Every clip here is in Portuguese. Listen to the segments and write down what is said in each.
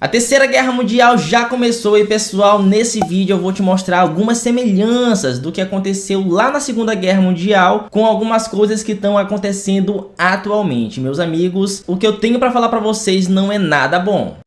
A Terceira Guerra Mundial já começou e pessoal, nesse vídeo eu vou te mostrar algumas semelhanças do que aconteceu lá na Segunda Guerra Mundial com algumas coisas que estão acontecendo atualmente. Meus amigos, o que eu tenho para falar para vocês não é nada bom.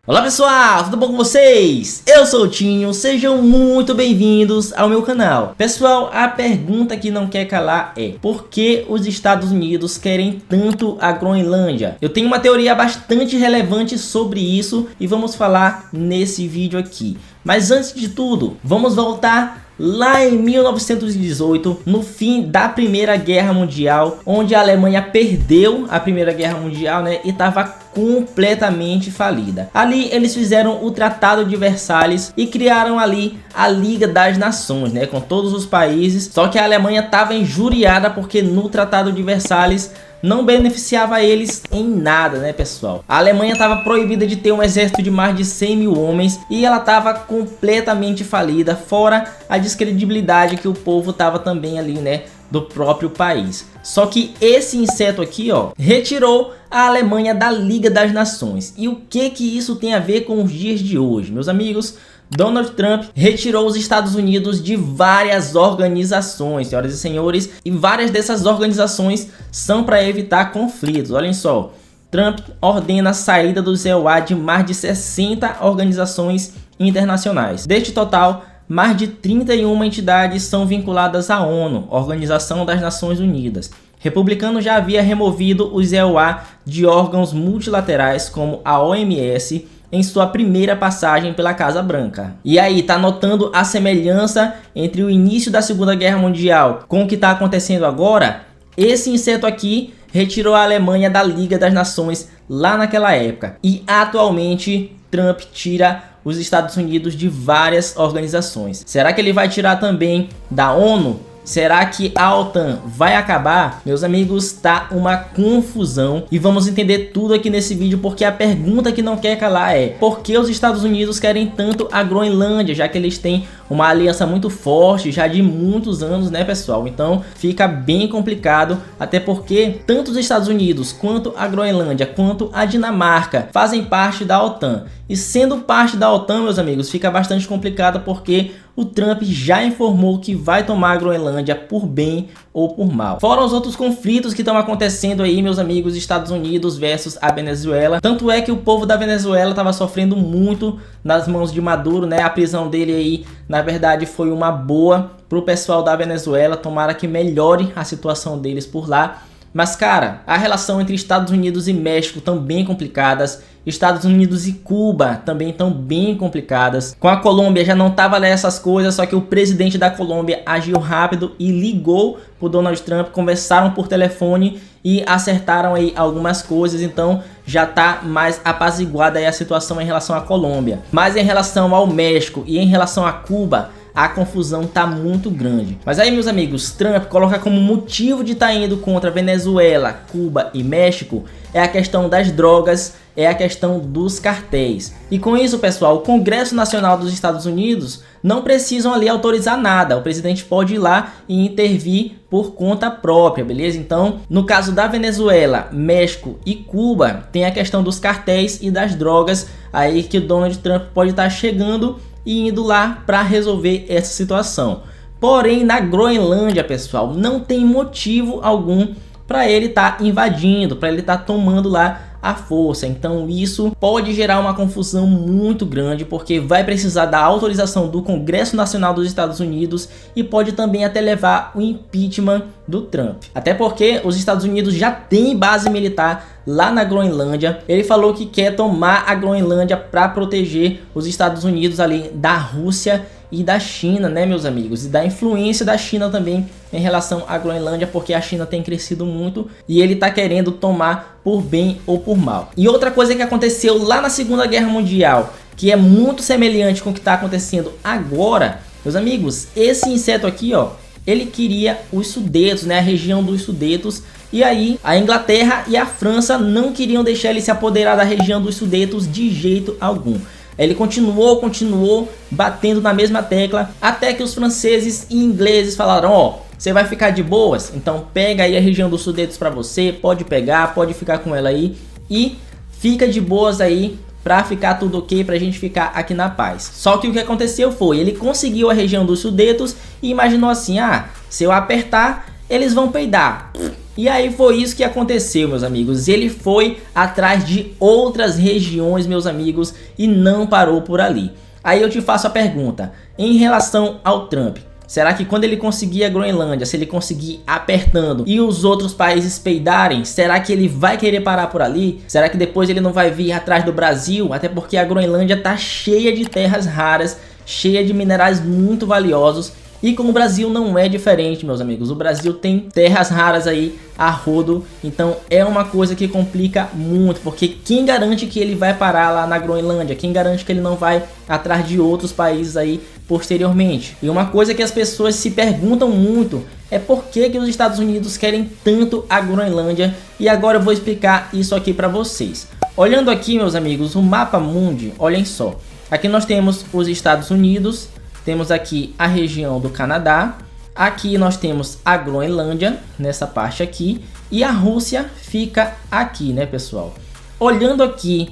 Olá pessoal, tudo bom com vocês? Eu sou o Tinho, sejam muito bem-vindos ao meu canal. Pessoal, a pergunta que não quer calar é: por que os Estados Unidos querem tanto a Groenlândia? Eu tenho uma teoria bastante relevante sobre isso e vamos falar nesse vídeo aqui. Mas antes de tudo, vamos voltar lá em 1918, no fim da Primeira Guerra Mundial, onde a Alemanha perdeu a Primeira Guerra Mundial, né, e estava completamente falida. Ali eles fizeram o Tratado de Versalhes e criaram ali a Liga das Nações, né, com todos os países. Só que a Alemanha estava injuriada porque no Tratado de Versalhes não beneficiava eles em nada, né, pessoal? A Alemanha estava proibida de ter um exército de mais de 100 mil homens e ela estava completamente falida, fora a descredibilidade que o povo estava também ali, né, do próprio país. Só que esse inseto aqui, ó, retirou a Alemanha da Liga das Nações. E o que isso tem a ver com os dias de hoje, meus amigos? Donald Trump retirou os Estados Unidos de várias organizações, senhoras e senhores, e várias dessas organizações são para evitar conflitos. Olhem só, Trump ordena a saída do EUA de mais de 60 organizações internacionais. Deste total, mais de 31 entidades são vinculadas à ONU, Organização das Nações Unidas. Republicano já havia removido os EUA de órgãos multilaterais como a OMS em sua primeira passagem pela Casa Branca. E aí, tá notando a semelhança entre o início da Segunda Guerra Mundial com o que tá acontecendo agora? Esse inseto aqui retirou a Alemanha da Liga das Nações lá naquela época. E atualmente Trump tira os Estados Unidos de várias organizações. Será que ele vai tirar também da ONU? Será que a OTAN vai acabar? Meus amigos, tá uma confusão e vamos entender tudo aqui nesse vídeo, porque a pergunta que não quer calar é: por que os Estados Unidos querem tanto a Groenlândia, já que eles têm uma aliança muito forte já de muitos anos, né, pessoal? Então fica bem complicado, até porque tanto os Estados Unidos quanto a Groenlândia quanto a Dinamarca fazem parte da OTAN. E sendo parte da OTAN, meus amigos, fica bastante complicado porque o Trump já informou que vai tomar a Groenlândia por bem ou por mal. Fora os outros conflitos que estão acontecendo aí, meus amigos, Estados Unidos versus a Venezuela. Tanto é que o povo da Venezuela estava sofrendo muito nas mãos de Maduro, né? A prisão dele aí, na verdade, foi uma boa pro pessoal da Venezuela. Tomara que melhore a situação deles por lá. Mas, cara, a relação entre Estados Unidos e México estão bem complicadas. Estados Unidos e Cuba também estão bem complicadas. Com a Colômbia já não tava lá essas coisas, só que o presidente da Colômbia agiu rápido e ligou pro Donald Trump, conversaram por telefone e acertaram aí algumas coisas, então já tá mais apaziguada aí a situação em relação à Colômbia. Mas em relação ao México e em relação a Cuba, a confusão tá muito grande. Mas aí, meus amigos, Trump coloca como motivo de estar indo contra Venezuela, Cuba e México é a questão das drogas, é a questão dos cartéis. E com isso, pessoal, o Congresso Nacional dos Estados Unidos não precisam ali autorizar nada. O presidente pode ir lá e intervir por conta própria, beleza? Então, no caso da Venezuela, México e Cuba, tem a questão dos cartéis e das drogas aí que o Donald Trump pode estar chegando e indo lá para resolver essa situação. Porém, na Groenlândia, pessoal, não tem motivo algum para ele estar invadindo, para ele estar tomando lá a força. Então isso pode gerar uma confusão muito grande, porque vai precisar da autorização do Congresso Nacional dos Estados Unidos e pode também até levar o impeachment do Trump. Até porque os Estados Unidos já tem base militar lá na Groenlândia. Ele falou que quer tomar a Groenlândia para proteger os Estados Unidos ali da Rússia e da China, né, meus amigos? E da influência da China também em relação à Groenlândia, porque a China tem crescido muito e ele tá querendo tomar por bem ou por mal. E outra coisa que aconteceu lá na Segunda Guerra Mundial, que é muito semelhante com o que tá acontecendo agora, meus amigos, esse inseto aqui, ó, ele queria os Sudetos, né, a região dos Sudetos, e aí a Inglaterra e a França não queriam deixar ele se apoderar da região dos Sudetos de jeito algum. Ele continuou batendo na mesma tecla, até que os franceses e ingleses falaram: ó, você vai ficar de boas, então pega aí a região dos Sudetos para você, pode pegar, pode ficar com ela aí e fica de boas aí pra ficar tudo ok, pra gente ficar aqui na paz. Só que o que aconteceu foi, ele conseguiu a região dos Sudetos e imaginou assim: ah, se eu apertar, eles vão peidar. E aí foi isso que aconteceu, meus amigos. Ele foi atrás de outras regiões, meus amigos, e não parou por ali. Aí eu te faço a pergunta, em relação ao Trump. Será que quando ele conseguir a Groenlândia, se ele conseguir apertando e os outros países peidarem, será que ele vai querer parar por ali? Será que depois ele não vai vir atrás do Brasil? Até porque a Groenlândia tá cheia de terras raras, cheia de minerais muito valiosos. E como o Brasil não é diferente, meus amigos, o Brasil tem terras raras aí a rodo, então é uma coisa que complica muito, porque quem garante que ele vai parar lá na Groenlândia? Quem garante que ele não vai atrás de outros países aí posteriormente? E uma coisa que as pessoas se perguntam muito é por que os Estados Unidos querem tanto a Groenlândia, e agora eu vou explicar isso aqui para vocês. Olhando aqui, meus amigos, o mapa mundi, olhem só, aqui nós temos os Estados Unidos. Temos aqui a região do Canadá, aqui nós temos a Groenlândia, nessa parte aqui, e a Rússia fica aqui, né, pessoal? Olhando aqui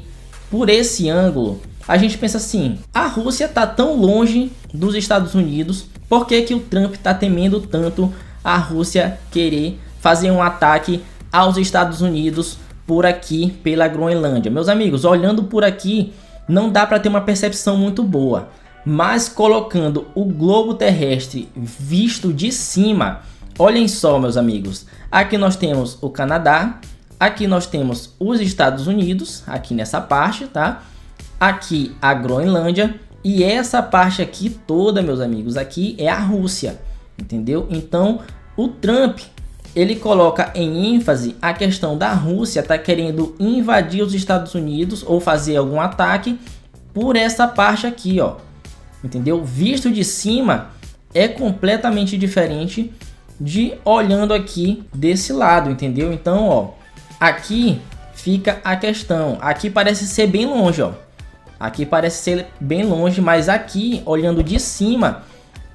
por esse ângulo, a gente pensa assim: a Rússia tá tão longe dos Estados Unidos, por que que o Trump tá temendo tanto a Rússia querer fazer um ataque aos Estados Unidos por aqui, pela Groenlândia? Meus amigos, olhando por aqui, não dá para ter uma percepção muito boa. Mas colocando o globo terrestre visto de cima, olhem só, meus amigos, aqui nós temos o Canadá, aqui nós temos os Estados Unidos, aqui nessa parte, tá? Aqui a Groenlândia e essa parte aqui toda, meus amigos, aqui é a Rússia, entendeu? Então o Trump, ele coloca em ênfase a questão da Rússia tá querendo invadir os Estados Unidos ou fazer algum ataque por essa parte aqui, ó. Entendeu? Visto de cima é completamente diferente de olhando aqui desse lado, entendeu? Então, ó, aqui fica a questão. Aqui parece ser bem longe, ó. Aqui parece ser bem longe, mas aqui, olhando de cima,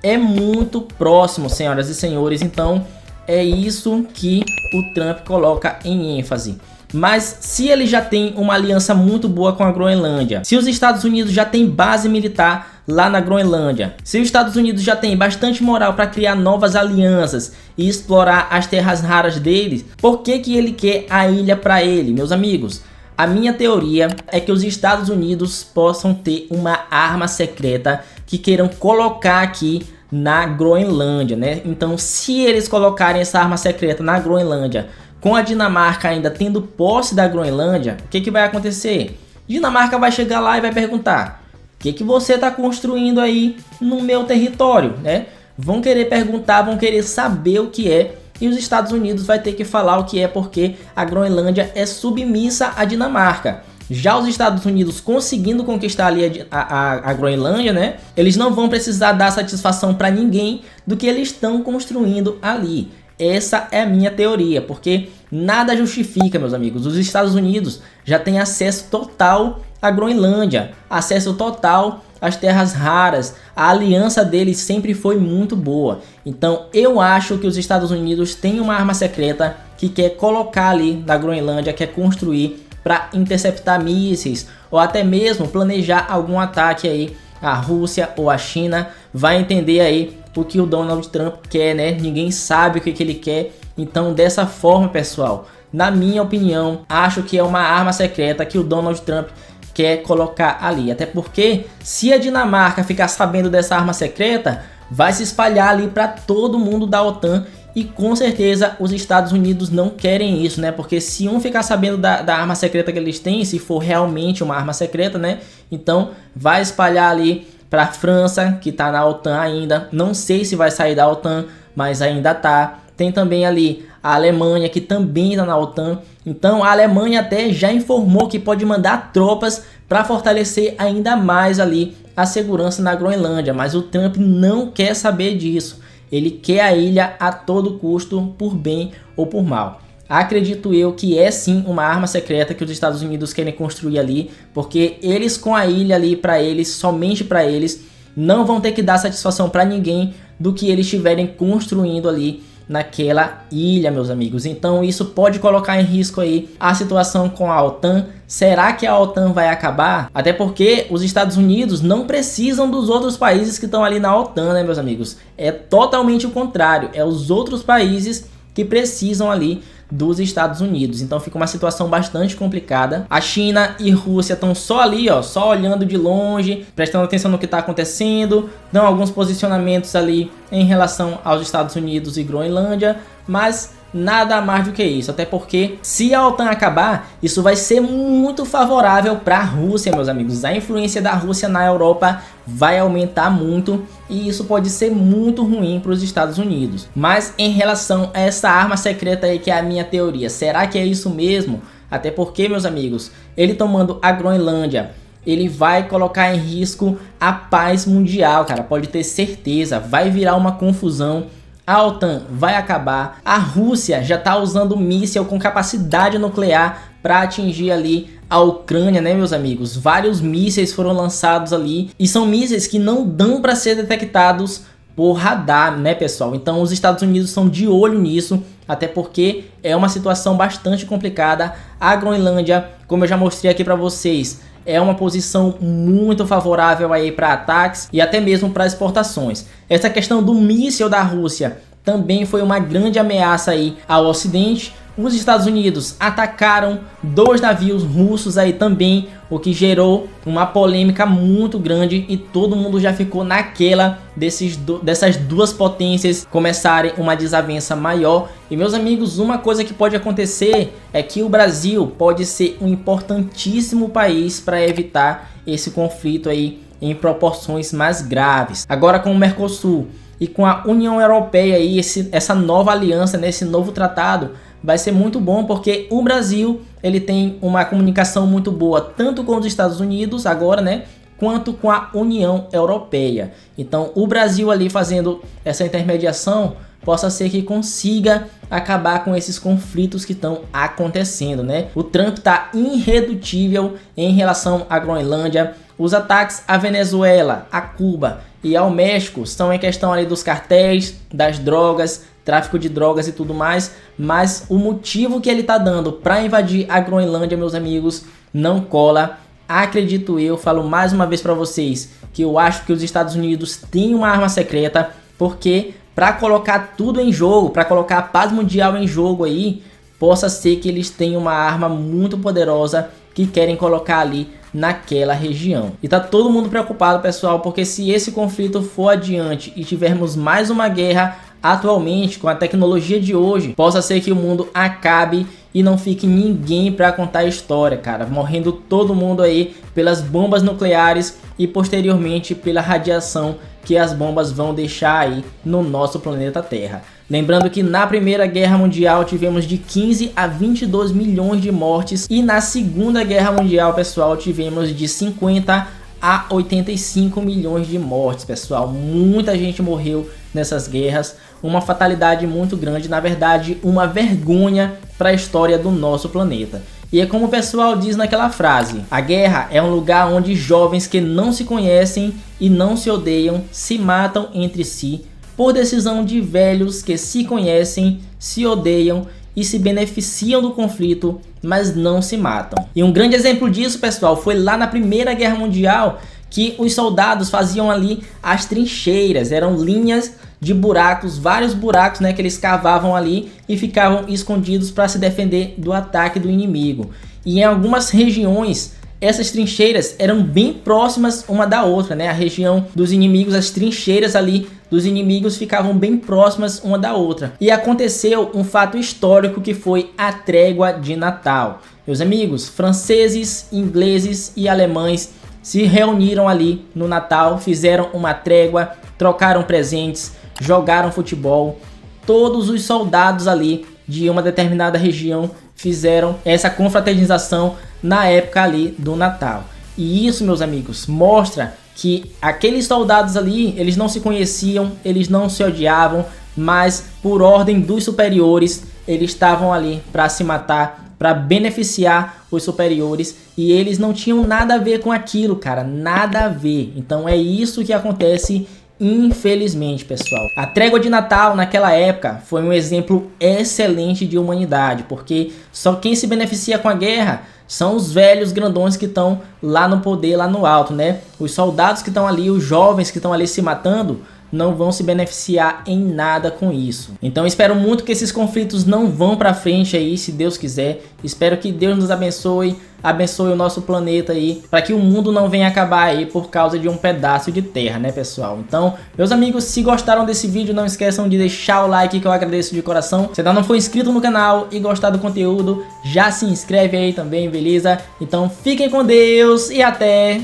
é muito próximo, senhoras e senhores. Então, é isso que o Trump coloca em ênfase. Mas se ele já tem uma aliança muito boa com a Groenlândia, se os Estados Unidos já tem base militar lá na Groenlândia, se os Estados Unidos já tem bastante moral para criar novas alianças e explorar as terras raras deles, por que que ele quer a ilha para ele, meus amigos? A minha teoria é que os Estados Unidos possam ter uma arma secreta que queiram colocar aqui na Groenlândia, né? Então, se eles colocarem essa arma secreta na Groenlândia, com a Dinamarca ainda tendo posse da Groenlândia, o que que vai acontecer? Dinamarca vai chegar lá e vai perguntar: o que que você está construindo aí no meu território, né? Vão querer perguntar, vão querer saber o que é, e os Estados Unidos vai ter que falar o que é, porque a Groenlândia é submissa à Dinamarca. Já os Estados Unidos conseguindo conquistar ali a Groenlândia, né? Eles não vão precisar dar satisfação para ninguém do que eles estão construindo ali. Essa é a minha teoria, porque nada justifica, meus amigos. Os Estados Unidos já têm acesso total à Groenlândia, acesso total às terras raras. A aliança deles sempre foi muito boa. Então eu acho que os Estados Unidos têm uma arma secreta que quer colocar ali na Groenlândia, quer construir para interceptar mísseis ou até mesmo planejar algum ataque aí à Rússia ou à China. Vai entender aí o que o Donald Trump quer, né? Ninguém sabe o que ele quer. Então, dessa forma, pessoal, na minha opinião, acho que é uma arma secreta que o Donald Trump quer colocar ali. Até porque, se a Dinamarca ficar sabendo dessa arma secreta, vai se espalhar ali para todo mundo da OTAN. E com certeza os Estados Unidos não querem isso, né? Porque se um ficar sabendo da arma secreta que eles têm, se for realmente uma arma secreta, né? Então vai espalhar ali para a França, que está na OTAN ainda. Não sei se vai sair da OTAN, mas ainda tá. Tem também ali a Alemanha, que também está na OTAN. Então a Alemanha até já informou que pode mandar tropas para fortalecer ainda mais ali a segurança na Groenlândia. Mas o Trump não quer saber disso. Ele quer a ilha a todo custo, por bem ou por mal. acredito eu que é sim uma arma secreta que os Estados Unidos querem construir ali, porque eles com a ilha ali para eles, somente para eles, não vão ter que dar satisfação para ninguém do que eles estiverem construindo ali naquela ilha, meus amigos. Então isso pode colocar em risco aí a situação com a OTAN. Será que a OTAN vai acabar? Até porque os Estados Unidos não precisam dos outros países que estão ali na OTAN, né, meus amigos? É totalmente o contrário, é os outros países que precisam ali dos Estados Unidos. Então fica uma situação bastante complicada. A China e Rússia estão só ali, ó, só olhando de longe, prestando atenção no que está acontecendo, dão alguns posicionamentos ali em relação aos Estados Unidos e Groenlândia, mas nada mais do que isso, até porque se a OTAN acabar, isso vai ser muito favorável para a Rússia, meus amigos. A influência da Rússia na Europa vai aumentar muito e isso pode ser muito ruim para os Estados Unidos. Mas em relação a essa arma secreta aí que é a minha teoria, será que é isso mesmo? Até porque, meus amigos, ele tomando a Groenlândia, ele vai colocar em risco a paz mundial, cara, pode ter certeza, vai virar uma confusão. A OTAN vai acabar, a Rússia já está usando míssil com capacidade nuclear para atingir ali a Ucrânia, né, meus amigos? Vários mísseis foram lançados ali e são mísseis que não dão para ser detectados por radar, né, pessoal? Então os Estados Unidos estão de olho nisso, até porque é uma situação bastante complicada. A Groenlândia, como eu já mostrei aqui para vocês, é uma posição muito favorável aí para ataques e até mesmo para exportações. Essa questão do míssil da Rússia também foi uma grande ameaça aí ao Ocidente. Os Estados Unidos atacaram 2 navios russos aí também, o que gerou uma polêmica muito grande e todo mundo já ficou naquela dessas duas potências começarem uma desavença maior. E meus amigos, uma coisa que pode acontecer é que o Brasil pode ser um importantíssimo país para evitar esse conflito aí em proporções mais graves. Agora com o Mercosul e com a União Europeia e essa nova aliança, nesse novo tratado, vai ser muito bom porque o Brasil ele tem uma comunicação muito boa tanto com os Estados Unidos agora, né, quanto com a União Europeia. Então o Brasil ali fazendo essa intermediação possa ser que consiga acabar com esses conflitos que estão acontecendo, né? O Trump está irredutível em relação à Groenlândia. Os ataques à Venezuela, a Cuba e ao México são em questão ali dos cartéis, das drogas, tráfico de drogas e tudo mais, mas o motivo que ele está dando para invadir a Groenlândia, meus amigos, não cola. Acredito eu, falo mais uma vez para vocês, que eu acho que os Estados Unidos têm uma arma secreta, porque para colocar tudo em jogo, para colocar a paz mundial em jogo aí, possa ser que eles tenham uma arma muito poderosa que querem colocar ali naquela região. E tá todo mundo preocupado, pessoal, porque se esse conflito for adiante e tivermos mais uma guerra atualmente com a tecnologia de hoje, possa ser que o mundo acabe e não fique ninguém para contar a história, cara, morrendo todo mundo aí pelas bombas nucleares e posteriormente pela radiação que as bombas vão deixar aí no nosso planeta Terra. Lembrando que na Primeira Guerra Mundial tivemos de 15 a 22 milhões de mortes e na Segunda Guerra Mundial, pessoal, tivemos de 50 a 85 milhões de mortes, pessoal. Muita gente morreu nessas guerras, uma fatalidade muito grande, na verdade, uma vergonha para a história do nosso planeta. E é como o pessoal diz naquela frase: a guerra é um lugar onde jovens que não se conhecem e não se odeiam se matam entre si por decisão de velhos que se conhecem, se odeiam e se beneficiam do conflito, mas não se matam. E um grande exemplo disso, pessoal, foi lá na Primeira Guerra Mundial, que os soldados faziam ali as trincheiras, eram linhas de buracos, vários buracos, né, que eles cavavam ali e ficavam escondidos para se defender do ataque do inimigo. E em algumas regiões essas trincheiras eram bem próximas uma da outra, né? A região dos inimigos, as trincheiras ali dos inimigos ficavam bem próximas uma da outra. E aconteceu um fato histórico que foi a Trégua de Natal. Meus amigos, franceses, ingleses e alemães se reuniram ali no Natal, fizeram uma trégua, trocaram presentes, jogaram futebol. Todos os soldados ali de uma determinada região fizeram essa confraternização na época ali do Natal. E isso, meus amigos, mostra que aqueles soldados ali, eles não se conheciam, eles não se odiavam, mas por ordem dos superiores, eles estavam ali para se matar, para beneficiar os superiores, e eles não tinham nada a ver com aquilo, cara, nada a ver. Então é isso que acontece, infelizmente, pessoal. A trégua de Natal naquela época foi um exemplo excelente de humanidade, porque só quem se beneficia com a guerra são os velhos grandões que estão lá no poder, lá no alto, né? Os soldados que estão ali, os jovens que estão ali se matando, não vão se beneficiar em nada com isso. Então espero muito que esses conflitos não vão para frente aí, se Deus quiser. Espero que Deus nos abençoe, abençoe o nosso planeta aí, para que o mundo não venha acabar aí por causa de um pedaço de terra, né, pessoal? Então, meus amigos, se gostaram desse vídeo, não esqueçam de deixar o like, que eu agradeço de coração. Se ainda não for inscrito no canal e gostar do conteúdo, já se inscreve aí também, beleza? Então fiquem com Deus e até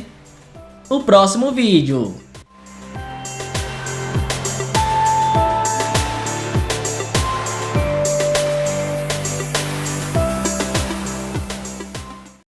o próximo vídeo.